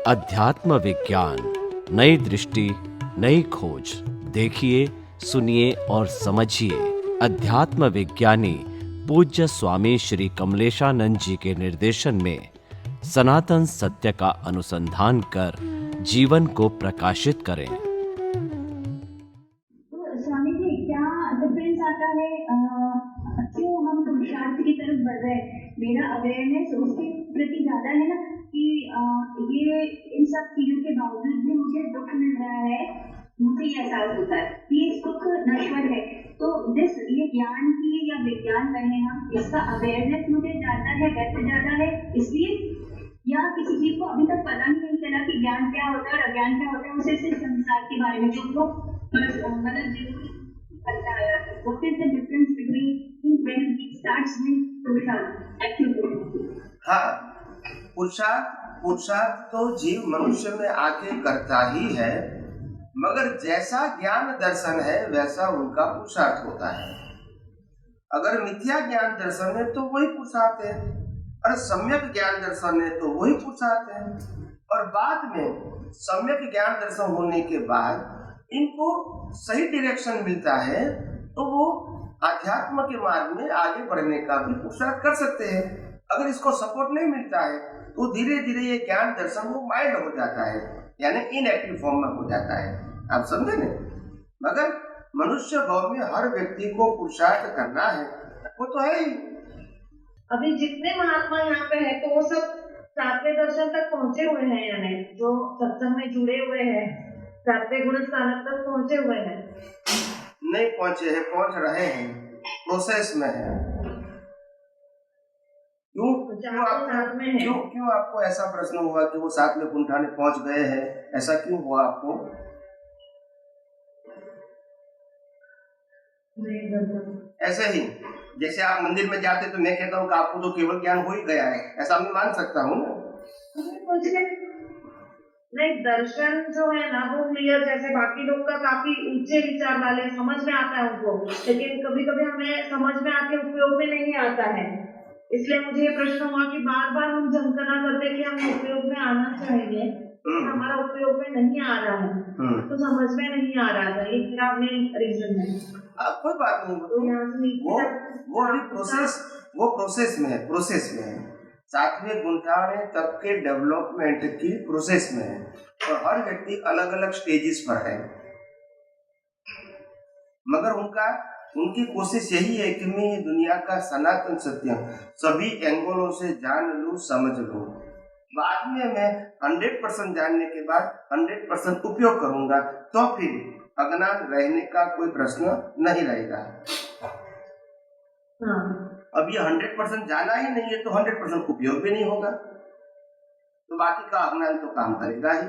अध्यात्म विज्ञान, नई दृष्टि, नई खोज। देखिए, सुनिए और समझिए। अध्यात्म विज्ञानी पूज्य स्वामी श्री कमलेशानंद जी के निर्देशन में सनातन सत्य का अनुसंधान कर जीवन को प्रकाशित करें। स्वामी जी, क्या डिफरेंस आता है? क्यों हम पुरुषार्थ की तरफ बढ़ रहे हैं? मेरा अवेयरनेस उसके प्रति ज्यादा है ना कि ये इन सब चीजों के बावजूद भी मुझे दुख मिल रहा है। मुझे ये एहसास होता है कि ये सुख नश्वर है। तो ये ज्ञान की या विज्ञान कहें हम, इसका अवेयरनेस मुझे ज्यादा है, व्यक्त ज्यादा है, इसलिए या किसी चीज को अभी तक पता नहीं चला कि ज्ञान क्या होता है और अज्ञान क्या होता है। उसे सिर्फ संसार के बारे में जो लोग मतलब करता है। What is the difference between when it starts with पुरुषार्थ actually? हाँ, पुरुषार्थ तो जीव मनुष्य में आके करता ही है, मगर जैसा ज्ञान दर्शन है वैसा उनका पुरुषार्थ होता है। अगर मिथ्या ज्ञान दर्शन है तो वही पुरुषार्थ है, और सम्यक ज्ञान दर्शन है तो वही पुरुषार्थ है। और बाद में सम्यक ज्ञान दर्शन होने के बाद इनको सही डायरेक्शन मिलता है तो वो आध्यात्म के मार्ग में आगे बढ़ने का भी पुरुषार्थ कर सकते हैं। अगर इसको सपोर्ट नहीं मिलता है तो धीरे धीरे ये ज्ञान दर्शन वो माइंड हो जाता है, यानी इनएक्टिव फॉर्म में हो जाता है। आप समझे ना? मगर मनुष्य भाव में हर व्यक्ति को पुरुषार्थ करना है, वो तो है ही। अभी जितने महात्मा यहाँ पे है तो वो सब सातवें दर्शन तक पहुंचे हुए हैं, यानी जो सत्संग में जुड़े हुए हैं, सातवें गुण स्थानक तक पहुंचे हुए हैं। नहीं पहुंचे हैं, पहुंच रहे हैं, प्रोसेस में है। क्यों आपको ऐसा प्रश्न हुआ कि वो सातवें गुण ठाने पहुंच गए हैं? ऐसा क्यों हुआ आपको? ऐसे ही जैसे आप मंदिर में जाते तो मैं कहता हूँ कि आपको तो केवल ज्ञान हो ही गया है, ऐसा मैं मान सकता हूँ ना? नहीं, दर्शन जो है ना वो क्लियर, जैसे बाकी लोग का काफी ऊंचे विचार वाले समझ में आता है उनको, लेकिन कभी कभी हमें समझ में आके उपयोग में नहीं आता है। इसलिए मुझे ये प्रश्न हुआ कि बार बार हम झंकना करते कि हमें उपयोग में आना चाहिए, हमारा उपयोग में नहीं आ रहा है, तो समझ में नहीं आ रहा था। ये मेरा मेन रीजन है। कोई बात नहीं, वो अभी प्रोसेस में है। सातवें गुंठाने तक के डेवलपमेंट की प्रोसेस में है, और हर व्यक्ति अलग अलग स्टेजेस पर है। मगर उनकी कोशिश यही है कि मैं ये दुनिया का सनातन सत्य सभी एंगलों से जान लूं, समझ लूं। बाद में मैं 100% जानने के बाद 100% उपयोग करूंगा, तो फिर अज्ञान रहने का कोई प्रश्न नहीं रहेगा। अब ये 100% जाना ही नहीं है तो 100% उपयोग भी नहीं होगा, तो बाकी का अज्ञान तो काम करेगा ही।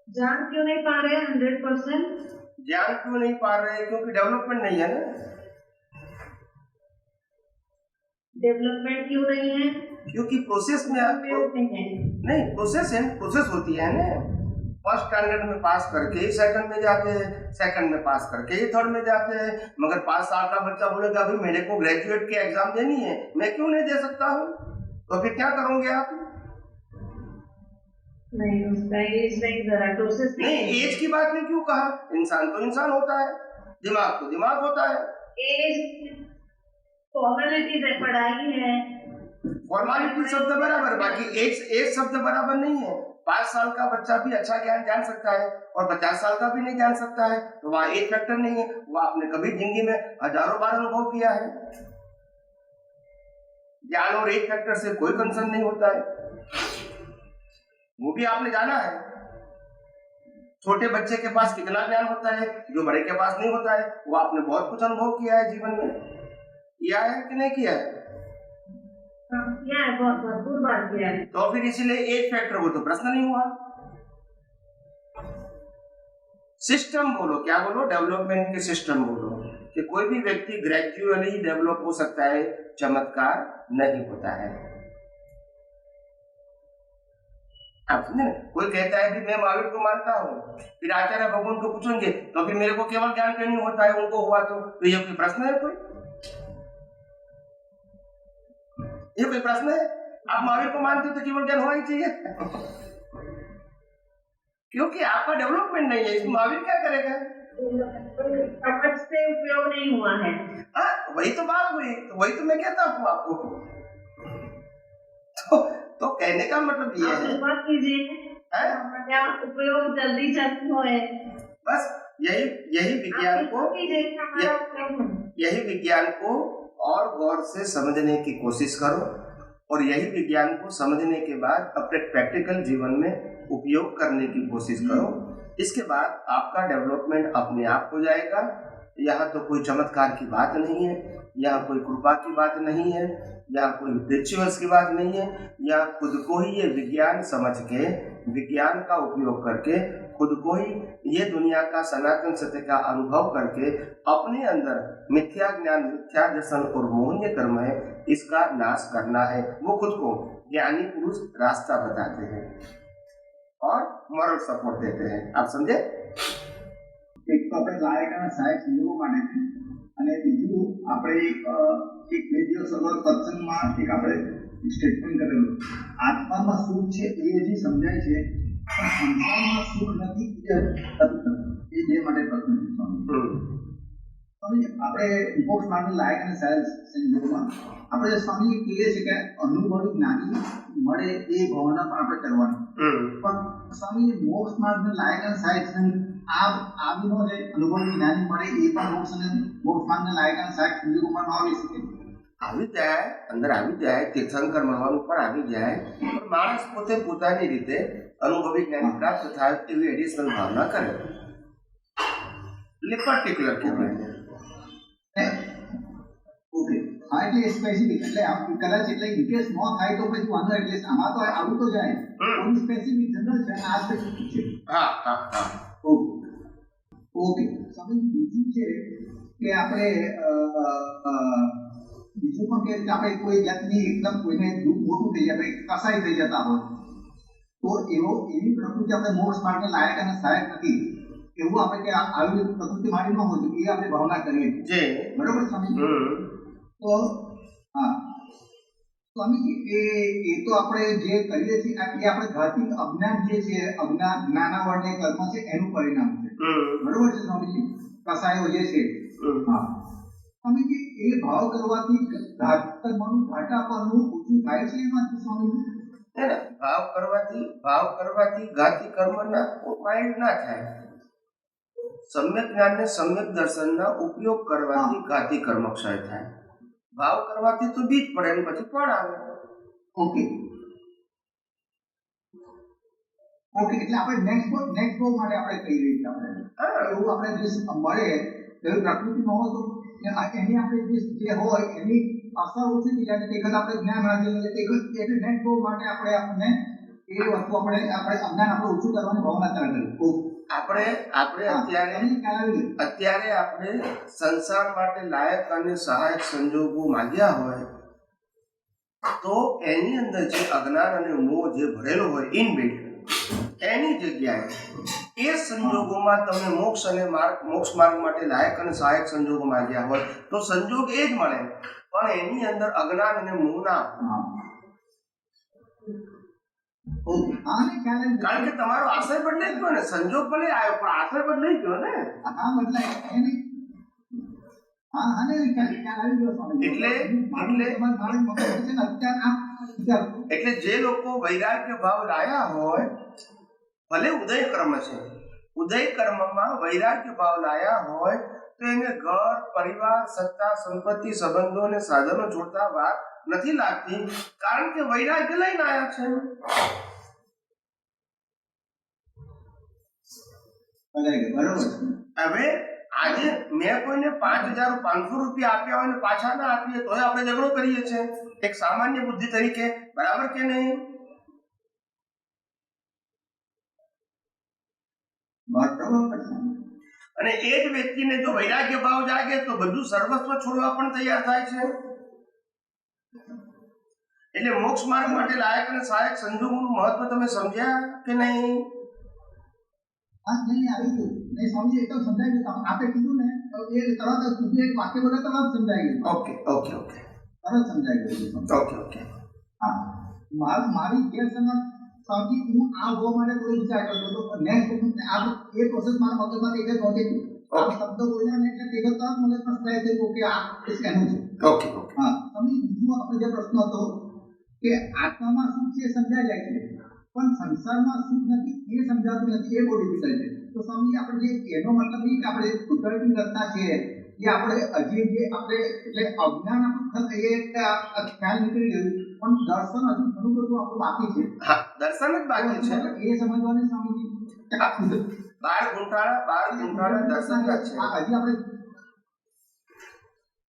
जान क्यों नहीं पा रहे हैं 100%? ज्ञान क्यों नहीं पा रहे हैं? क्योंकि डेवलपमेंट नहीं है ना। डेवलपमेंट क्यों नहीं है? क्योंकि प्रोसेस में नहीं, प्रोसेस होती है ना। फर्स्ट स्टैंडर्ड में पास करके ही सेकंड में जाते हैं, सेकंड में पास करके ही थर्ड में जाते हैं। मगर 5 साल का बच्चा बोलेगा अभी मेरे को ग्रेजुएट की एग्जाम देनी है, मैं क्यों नहीं दे सकता हूँ? तो फिर क्या करोगे आप? नहीं, उसका एज नहीं जरा प्रोसेस नहीं, एज की बात नहीं क्यों कहा? इंसान तो इंसान होता है, दिमाग तो दिमाग होता है। एज फॉर्मेलिटीज है, पढ़ाई है, फॉर्मेलिटी शब्द बराबर, बाकी एज शब्द बराबर नहीं है। 5 साल का बच्चा भी अच्छा ज्ञान जान सकता है और 50 साल का भी नहीं जान सकता है, तो वहाँ एज फैक्टर नहीं है। वो आपने कभी जिंदगी में हजारों बार अनुभव किया है। ज्ञान और एज फैक्टर से कोई कंसर्न नहीं होता है, वो भी आपने जाना है। छोटे बच्चे के पास कितना ज्ञान होता है जो बड़े के पास नहीं होता है, वो आपने बहुत कुछ अनुभव किया है जीवन में। किया है कि नहीं किया है? किया है, बहुत भरपूर बार किया है। तो फिर इसीलिए एज फैक्टर वो तो प्रश्न नहीं हुआ। सिस्टम बोलो, क्या बोलो? डेवलपमेंट के सिस्टम बोलो कि कोई भी व्यक्ति ग्रेजुअली डेवलप हो सकता है, चमत्कार नहीं होता है। आप समझे? कोई कहता है कि मैं महावीर को मानता हूँ, फिर आचार्य भगवान को पूछेंगे तो फिर मेरे को केवल ज्ञान क्यों नहीं होता है, उनको हुआ तो ये कोई प्रश्न है कोई? ये कोई प्रश्न है? आप महावीर को मानते हो तो केवल ज्ञान होना ही चाहिए क्योंकि आपका डेवलपमेंट नहीं है, इसमें महावीर क्या करेगा? कपट से उपयोग नहीं हुआ है। वही तो बात हुई, तो वही तो मैं कहता हूँ आपको। तो कहने का मतलब ये है, बात कीजिए हमारा उपयोग जल्दी जल्दी होए। बस यही विज्ञान को और गौर से समझने की कोशिश करो, और यही विज्ञान को समझने के बाद अपने प्रैक्टिकल जीवन में उपयोग करने की कोशिश करो। इसके बाद आपका डेवलपमेंट अपने आप हो जाएगा। यहाँ तो कोई चमत्कार की बात नहीं है, यहाँ कोई कृपा की बात नहीं है, यहाँ कोई रिचुअल्स की बात नहीं है। यहाँ खुद को ही ये विज्ञान समझ के, विज्ञान का उपयोग करके, खुद को ही ये दुनिया का सनातन सत्य का अनुभव करके अपने अंदर मिथ्या ज्ञान, मिथ्या दर्शन और मोहनीय कर्म है, इसका नाश करना है। वो खुद को ज्ञानी पुरुष रास्ता बताते हैं और मॉरल सपोर्ट देते हैं। आप समझे? एक तो આપણે લાયક અને સહાયક સંજોગો માટે છે, અને બીજું આપણે એક બે દિવસ અગાઉ સત્સંગમાં એક આપણે સ્ટેટમેન્ટ કરેલું, આત્મામાં સુખ છે એ હજી સમજાય છે, પણ સંસારમાં સુખ નથી એ જે માટે પ્રશ્ન છે સ્વામી। આપણે મોક્ષ માટે લાયક અને સહાયક સંજોગોમાં આપણે સ્વામી કહીએ છીએ કે અનુભવી જ્ઞાની મળે એ ભાવના પણ આપણે કરવાની, પણ સ્વામી મોક્ષ માર્ગ લાયક અને સહાયક આવી નો છે, અનુભવી જ્ઞાની મળે એ પણ મોક્ષ અને મોક્ષ માર્ગ લાયક અને સહાયક સંજોગોમાં ન આવી શકે। આવી જાય, અંદર આવી જાય, તીર્થંકર મળવાનું પણ આવી જાય, પણ માણસ પોતે પોતાની રીતે અનુભવી જ્ઞાન પ્રાપ્ત થાય એવી એડિશનલ ભાવના કરે, એટલે પર્ટિક્યુલર કહેવાય। ઓકે, હા, એટલે સ્પેસિફિક, એટલે કદાચ એટલે ડિટેલ્સ ન થાય તો પછી વાંધો, એટલે આમાં તો આવું તો જાય, કોઈ સ્પેસિફિક જનરલ છે, આ સ્પેસિફિક છે। હા ઓકે સ્વામી, બીજું છે કે આપણે બીજું પણ કે આપણે કોઈ જાતની એકદમ કોઈને દુઃખ મોટું થઈ જાય, કસાઈ થઈ જતા હોય તો એવી પ્રકૃતિ આપણે મોક્ષ માટે લાયક અને સહાયક નથી, એવું આપણે કે આવી પ્રકૃતિ મારી ન હોય એ આપણે ભાવના કરીએ છીએ, બરોબર સ્વામી? તો હા સ્વામી, એ તો આપણે જે કરીએ છીએ એ આપણે ઘાતિક અજ્ઞાન જે છે, જ્ઞાનાવર્ણ્ય કર્મ છે એનું પરિણામ છે, બરોબર છે સ્વામીજી? કસાયો જે છે, હા સ્વામીજી, એ ભાવ કરવાથી ઘાટાપણું ઓછું થાય છે એમાંથી સ્વામીજી? ભાવ કરવાથી ઘાતી કર્મના માઇન્ડ ના થાય, સમ્યક જ્ઞાન ને સમ્યક દર્શનના ઉપયોગ કરવાથી ઘાતી કર્મ ક્ષય થાય। ભાવ કરવાથી તો બીજ પડે અને પછી ફળ આવે। ઓકે, એટલે આપણે નેક્સ્ટ ગોલ માટે આપણે કહી રહી છીએ, આપણે એવું આપણે જે મળે એવી પ્રકૃતિમાં હોય તો એની આપણે જે હોય એની અસર ઓછી થઈ જાય, તે વખત આપણે જ્ઞાન હાજર એટલે નેક્સ્ટ ગોલ માટે આપણને એ વસ્તુ આપણે અજ્ઞાન આપણે ઓછું કરવાની ભાવના કરી। અત્યારે આપણે સંસાર માટે લાયક અને સહાયક સંજોગો માંગ્યા હોય તો એની અંદર જે અજ્ઞાન અને મોહ જે ભરેલો હોય ઇનબિલ્ટ, એની જગ્યાએ એ સંજોગોમાં તમે મોક્ષ માર્ગ માટે લાયક અને સહાયક સંજોગો માંગ્યા હોય તો સંજોગ એ જ મળે, પણ એની અંદર અજ્ઞાન અને મોહના, કારણ કે તમારો આશય બદલાઈ ગયો ને, સંજોગ ભલે આવ્યો પણ આશય બદલાઈ ગયો ને, એટલે જે લોકો વૈરાગ્ય ભાવ લાયા હોય, ભલે ઉદય કર્મ છે, ઉદય કર્મમાં વૈરાગ્ય ભાવ લાયા હોય તો એને ઘર, પરિવાર, સત્તા, સંપત્તિ, સંબંધો અને સાધનો જોડતા વાર નથી લાગતી, કારણ કે વૈરાગ્ય લઈને આવ્યા છે। હવે આજે મેં કોઈને 5,500 રૂપિયા આપ્યા હોય ને પાછા ના આપીએ તો આપણે ઝઘડો કરીએ છીએ એક સામાન્ય બુદ્ધિ તરીકે, બરાબર કે નહીં? અને એ જ વ્યક્તિને જો વૈરાગ્ય ભાવ જાગે તો બધું સર્વસ્વ છોડવા પણ તૈયાર થાય છે। એટલે મોક્ષ માર્ગ માટે લાયક અને સહાયક સંજોગોનું મહત્વ તમે સમજ્યા કે નહીં? સ્વામી, એકદમ સમજાય ગયું, આપણે કીધું ને એ તરત એક વાક્ય બોલે તરત સમજાય ગયું। ઓકે, તરત સમજાઈ ગયું. Okay okay. હા, મારી ગેરસમજ સાથી હું આ ગો માટે થોડો વિચાર કરતો હતો. નેક્સ્ટ આ એ પ્રોસેસ મારા મગજમાં એક જ હોતી હતી. આ શબ્દ બોલ્યા ને એટલે તે તરત મગજમાં સ્ટ્રાઇક થયું કે આ એનું છે. Okay okay. હા, તમે બીજું આપણો જે પ્રશ્ન હતો કે આત્મામાં સુખ છે એ સમજાઈ જાય છે પણ સંસારમાં સુખ નથી એ સમજાતું નથી, એ બહુ ડિફિકલ્ટ છે. તો સ્વામી આપણે જે એનો મતલબ એ કે આપણે કુદરતી રચના છે એ આપણે હજી જે આપણે એટલે અજ્ઞાન આપણું કહીએ કે આ ખ્યાલ નીકળી ગયું પણ દર્શન હજુ ઘણું બધું આપણું બાકી છે. હા, દર્શન જ બાકી છે. એ સમજવાની સ્વામીજી બાર ગુંઠાળા દર્શન જ છે. હા, હજી આપણે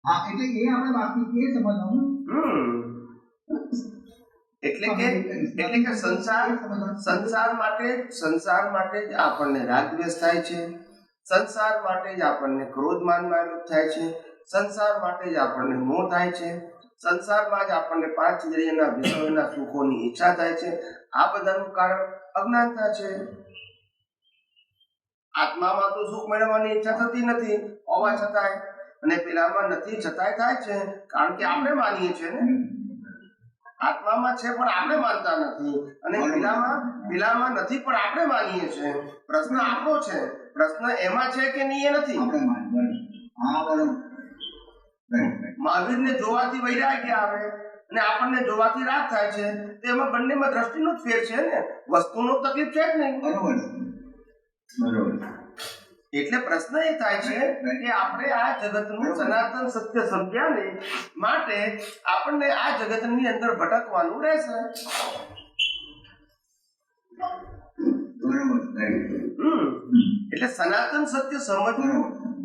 હા એટલે એ આપણે બાકી એ સમજવાનું. એટલે કે સંસાર માટે જ આપણને રાગ દ્વેષ થાય છે, સંસાર માટે જ આપણને ક્રોધ માન માન થાય છે, સંસાર માટે જ આપણને મોહ થાય છે, સંસારમાં જ આપણને પાંચ ઇન્દ્રિયના વિષયોના સુખોની ઈચ્છા થાય છે. આ બધાનું કારણ અજ્ઞાનતા છે. આત્મામાં તો સુખ મેળવવાની ઈચ્છા થતી નથી હોવા છતાંય, અને પેલામાં નથી છતાંય થાય છે કારણ કે આપણે માનીએ છીએ ને. આત્મામાં છે પણ આપણે માનતા નથી, અને પેલામાં નથી પણ આપણે માનીએ છીએ. પ્રશ્ન આપણો છે, પ્રશ્ન એમાં છે કે નહીં એ નથી. મહાવીરને જોવાથી વૈરાગ્ય આવે અને આપણને જોવાથી રાગ થાય છે, તો એમાં બંનેમાં દ્રષ્ટિનો જ ફેર છે ને, વસ્તુનો તકલીફ છે જ નહીં. બરોબર. એટલે પ્રશ્ન એ થાય છે કે આપણે આ જગતનું સનાતન સત્ય સમજ્યા ને માટે આપણને આ જગતની અંદર ભટકવાનું રહેશે. એટલે સનાતન સત્ય સમજવું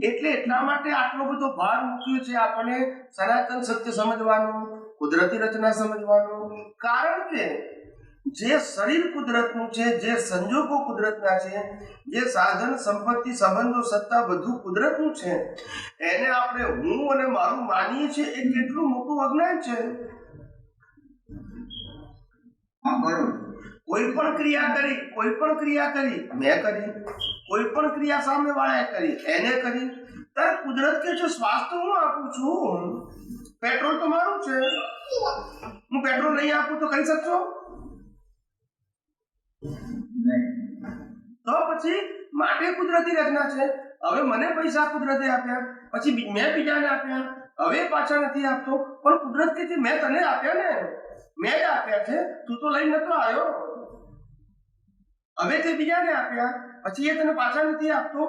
એટલે એટલા માટે આટલો બધો ભાર મૂક્યો છે આપણે સનાતન સત્ય સમજવાનું, કુદરતી રચના સમજવાનું. કારણ કે જે શરીર કુદરતનું છે, જે સંજોગો કુદરતના છે, જે સાધન સંપત્તિ સંબંધો સત્તા બધું કુદરતનું છે, એને આપણે હું અને મારું માનીએ છીએ એ કેટલું મોટું અજ્ઞાન છે. કોઈ પણ ક્રિયા કરી મેં કરી, કોઈ પણ ક્રિયા સામે વાળાએ કરી એને કરી, ત્યારે કુદરત કે છે શ્વાસ તો હું આપું છું, પેટ્રોલ તો મારું છે, હું પેટ્રોલ નહીં આપું તો કરી શકશો? તો પછી માટે કુદરતી રચના છે. હવે મને પૈસા કુદરતે આપ્યા, પછી મેં બીજાને આપ્યા, હવે પાછા નથી આપતો, પણ કુદરત કે છે મેં તને આપ્યા ને, મેં જ આપ્યા છે, તું તો લઈ નતો આવ્યો. હવે તે બીજાને આપ્યા, પછી એ તને પાછા નથી આપતો,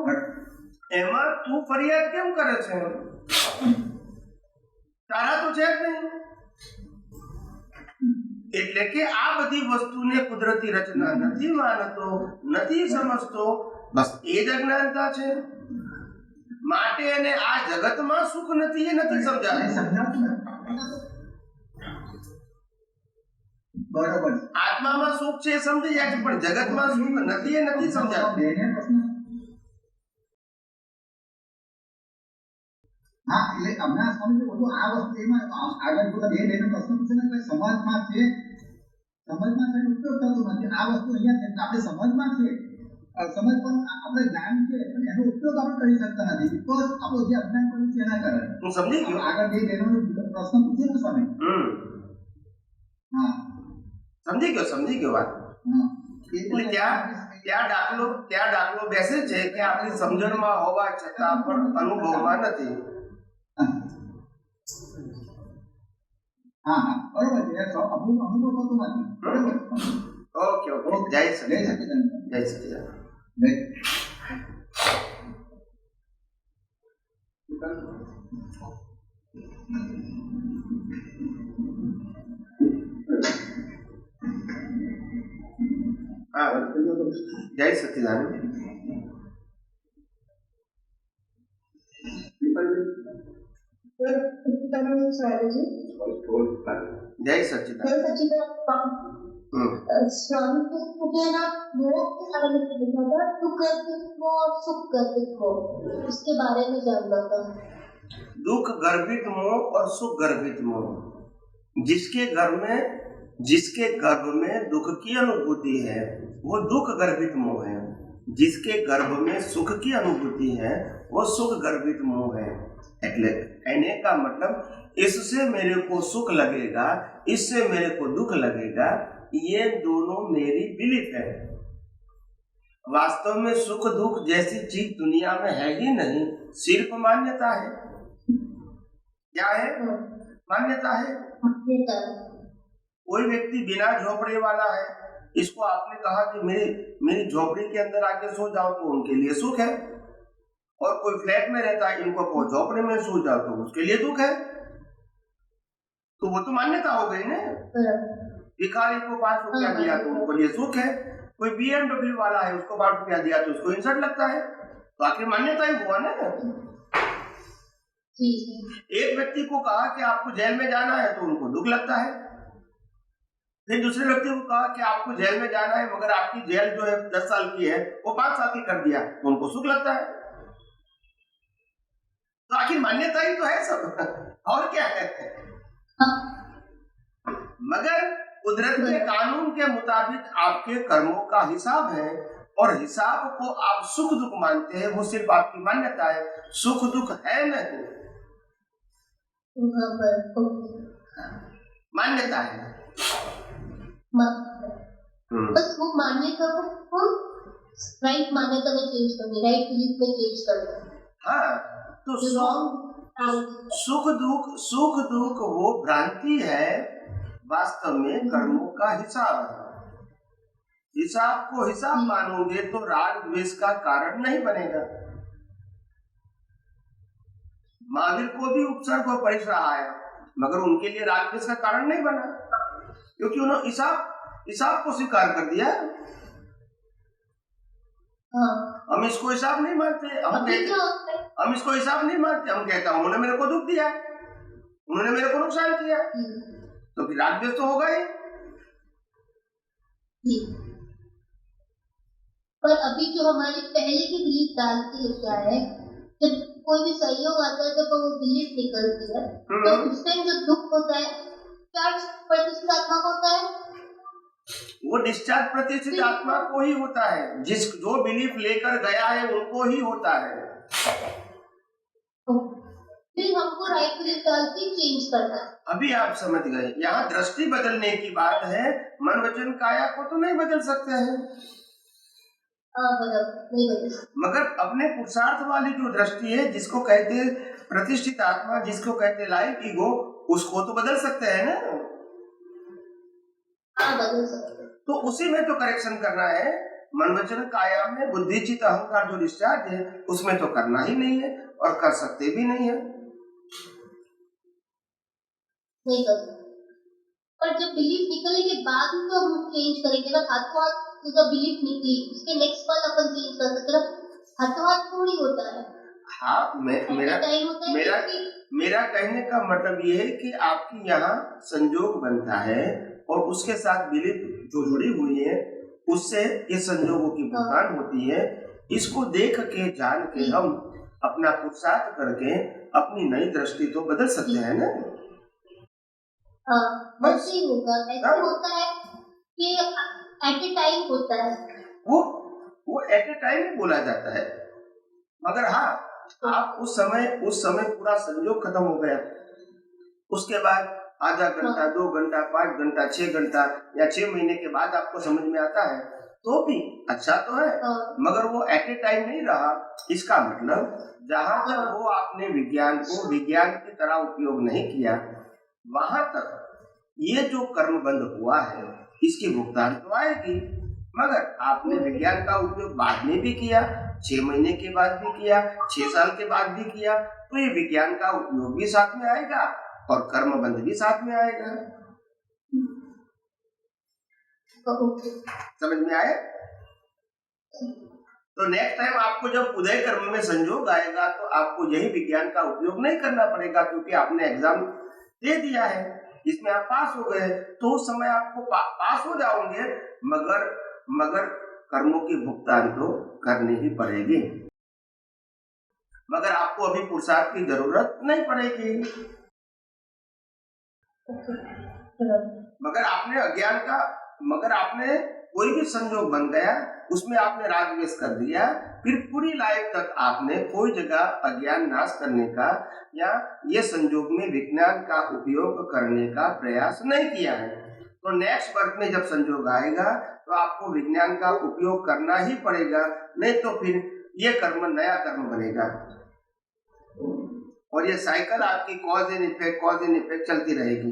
એમાં તું ફરિયાદ કેમ કરે છે? તારા તો છે જ નહીં. એટલે કે આ બધી વસ્તુને કુદરતી રચના નથી માનતો, નથી સમજતો, બસ એ જ અજ્ઞાનતા છે. માટે એને આ જગતમાં સુખ નથી એ નથી સમજાતું. બરોબર. આત્મામાં સુખ છે એ સમજી જાય છે, પણ જગતમાં સુખ નથી એ નથી સમજાતું. હા, એટલે હમણાં સ્વામી બધું આ વસ્તુ એમાં આગળ બધા બે બેનો પ્રશ્ન પૂછે ને સમાજમાં છે ઉપયોગ થતો નથી. આ વસ્તુ અહીંયા છે આપણે સમજમાં છે, સમજ પણ આપણે જ્ઞાન છે પણ એનો ઉપયોગ આપણે કરી શકતા નથી, બીકોઝ આપણું જે અજ્ઞાન પડ્યું છે એના કારણે. હું સમજી ગયો. આગળ બે બહેનોનો પ્રશ્ન પૂછે ને સ્વામી. હા, સમજી ગયો વાત. એટલે ત્યાં દાખલો બેસે છે કે આપણી સમજણમાં હોવા છતાં પણ અનુભવમાં નથી. હા, બરોબર છે. અમુક અનુભવ થતો નથી. બરોબર. ઓકે. જય સચિદાનંદ. જય સચિદાનંદ. હા, જય સચિદાનંદ. जय सच्चिदानंद. स्वामी को मुझे ना मोह के बारे में लिखा था, दुख गर्भित मोह और सुख गर्भित मोह, उसके बारे में जानना था. दुख गर्भित मोह और सुख गर्भित मोह, जिसके गर्भ में दुख की अनुभूति है वो दुख गर्भित मोह है, जिसके गर्भ में सुख की अनुभूति है वो सुख गर्भित मोह है. એટલે એને કા મતલબ इससे मेरे को सुख लगेगा, इससे मेरे को दुख लगेगा, ये दोनों मेरी बिलीफ है। वास्तव में सुख दुख जैसी चीज दुनिया में है ही नहीं, सिर्फ मान्यता है। क्या है? मान्यता है। कोई व्यक्ति बिना झोपड़ी वाला है, इसको आपने कहा कि मेरी झोपड़ी के अंदर आके सो जाओ तो उनके लिए सुख है, और कोई फ्लैट में रहता है, इनको को झोपड़ी में सो जाओ तो उसके लिए दुख है। तो वो तो मान्यता हो गई ना। भिखारी को 5 रुपया दिया तो उनको लिए सुख है, कोई BMW वाला है उसको 5 रुपया दिया तो उसको इंसल्ट लगता है, तो आखिर मान्यता ही हुआ ना। एक व्यक्ति को कहा कि आपको जेल में जाना है तो उनको दुख लगता है, फिर दूसरे व्यक्ति को कहा कि आपको जेल में जाना है मगर आपकी जेल जो है 10 साल की है वो 5 साल की कर दिया तो उनको सुख लगता है। तो आखिर मान्यता ही तो है सब, और क्या है। मगर कुदरत के कानून के मुताबिक आपके कर्मों का हिसाब है, और हिसाब को आप सुख दुख मानते हैं, वो सिर्फ आपकी मान्यता है, सुख दुख है नहीं, मान्यता है। बस वो मान्यता को राइट मान्यता में चेंज करनी, राइट बिलीफ में चेंज करना। हाँ, तो सुख दुख वो भ्रांति है, वास्तव में कर्मों का हिसाब है। हिसाब को हिसाब मानोगे तो राग द्वेष का कारण नहीं बनेगा। महावीर को भी उपसर्ग और परिस रहा है, मगर उनके लिए राग द्वेष का कारण नहीं बना, क्योंकि उन्होंने हिसाब को स्वीकार कर दिया। हम इसको हिसाब नहीं मानते, हम इसको हिसाब नहीं मानते, हम कहते हैं उन्होंने मेरे को दुख दिया, उन्होंने मेरे को नुकसान किया, तो फिर राग द्वेष तो होगा ही। पर अभी जो हमारी पहले की बिलीफ डालती है क्या है, जब कोई भी सहयोग आता है जब वो बिलीफ निकलती है तो उस टाइम जो दुख होता है डिस्चार्ज प्रतिष्ठित आत्मा को होता है, वो डिस्चार्ज प्रतिष्ठित आत्मा को ही होता है, जो बिलीफ लेकर गया है उनको ही होता है। फिर हमको राइट बिलीफ डाल के चेंज करना है। अभी आप समझ गए, यहाँ दृष्टि बदलने की बात है, मन वचन काया को तो नहीं बदल सकते हैं, नहीं बदल सकते, मगर अपने पुरुषार्थ वाली जो दृष्टि है, जिसको कहते हैं प्रतिष्ठित आत्मा, जिसको कहते हैं लाइफ ईगो, उसको तो बदल सकते हैं ना। बदल सकते। तो उसी में तो करेक्शन करना है। मन वचन काया में बुद्धि चित्त अहंकार जो डिस्चार्ज है उसमें तो करना ही नहीं है, और कर सकते भी नहीं है। नहीं कर सकते, पर जब बिलीफ निकलने के बाद तो हम चेंज करेंगे ना। हाथों हाथ जब बिलीफ निकली उसके नेक्स्ट पल अपन चेंज कर सकते हैं, हाथों हाथ थोड़ी होता है। हाँ, मेरा कहने का मतलब ये है कि आपकी यहाँ संजोग बनता है और उसके साथ बिलीफ जो जुड़ी हुई है उससे ये संजोगों की भुगतान होती है। इसको देख के जान के हम अपना पुरुषार्थ करके अपनी नई दृष्टि तो बदल सकते हैं ना। बस ही होगा, ऐसा होता है कि एट ए टाइम होता है, वो एट ए टाइम बोला जाता है, मगर हाँ आप उस समय पूरा संयोग खत्म हो गया, उसके बाद आधा घंटा 2 घंटा 5 घंटा 6 घंटा या 6 महीने के बाद आपको समझ में आता है तो भी अच्छा तो है, मगर वो एट ए टाइम नहीं रहा। इसका मतलब जहाँ तक वो आपने विज्ञान को विज्ञान की तरह उपयोग नहीं किया, वहां तक ये जो कर्म बंद हुआ है इसकी भुगतान तो आएगी। मगर आपने विज्ञान का उपयोग बाद में भी किया, 6 महीने के बाद भी किया, 6 साल के बाद भी किया, तो ये विज्ञान का उपयोग भी साथ में आएगा और कर्म बंद भी साथ में आएगा। समझ में आए? तो नेक्स्ट टाइम आपको जब उदय कर्म में संयोग आएगा तो आपको यही विज्ञान का उपयोग नहीं करना पड़ेगा, क्योंकि आपने एग्जाम दे दिया है, इसमें आप पास हो गए, तो उस समय आपको पास हो जाओगे, मगर कर्मों की भुगतान तो करनी ही पड़ेगी। मगर आपको अभी पुरुषार्थ की जरूरत नहीं पड़ेगी। मगर आपने कोई भी संयोग बन गया, उसमें आपने राग द्वेष कर दिया, फिर पूरी लाइफ तक आपने कोई जगह अज्ञान नाश करने का या ये संयोग में विज्ञान का उपयोग करने का प्रयास नहीं किया है। तो नेक्स्ट बर्थ में जब संयोग आएगा तो आपको विज्ञान का उपयोग करना ही पड़ेगा, नहीं तो फिर ये कर्म नया कर्म बनेगा और ये साइकिल आपकी कॉज एंड इफेक्ट चलती रहेगी।